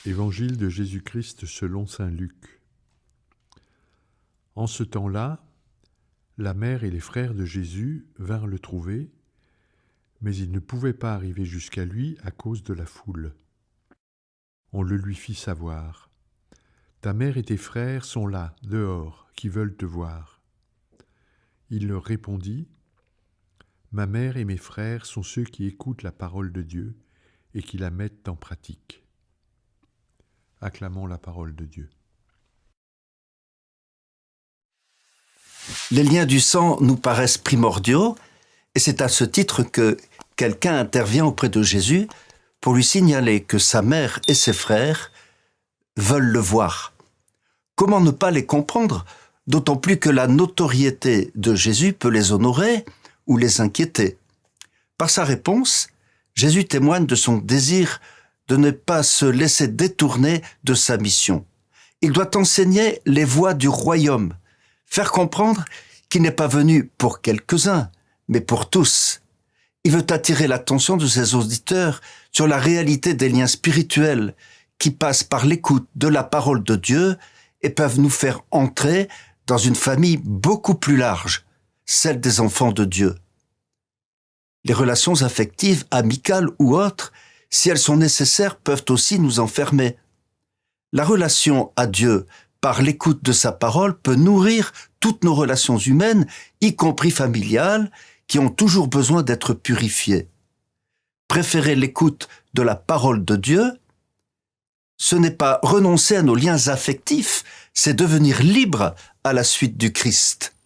Évangile de Jésus-Christ selon saint Luc. En ce temps-là, la mère et les frères de Jésus vinrent le trouver, mais ils ne pouvaient pas arriver jusqu'à lui à cause de la foule. On le lui fit savoir. « Ta mère et tes frères sont là, dehors, qui veulent te voir. » Il leur répondit, « Ma mère et mes frères sont ceux qui écoutent la parole de Dieu et qui la mettent en pratique. » Acclamons la parole de Dieu. Les liens du sang nous paraissent primordiaux et c'est à ce titre que quelqu'un intervient auprès de Jésus pour lui signaler que sa mère et ses frères veulent le voir. Comment ne pas les comprendre, d'autant plus que la notoriété de Jésus peut les honorer ou les inquiéter. Par sa réponse, Jésus témoigne de son désir de ne pas se laisser détourner de sa mission. Il doit enseigner les voies du royaume, faire comprendre qu'il n'est pas venu pour quelques-uns, mais pour tous. Il veut attirer l'attention de ses auditeurs sur la réalité des liens spirituels qui passent par l'écoute de la parole de Dieu et peuvent nous faire entrer dans une famille beaucoup plus large, celle des enfants de Dieu. Les relations affectives, amicales ou autres, si elles sont nécessaires, peuvent aussi nous enfermer. La relation à Dieu, par l'écoute de sa parole, peut nourrir toutes nos relations humaines, y compris familiales, qui ont toujours besoin d'être purifiées. Préférer l'écoute de la parole de Dieu, ce n'est pas renoncer à nos liens affectifs, c'est devenir libre à la suite du Christ.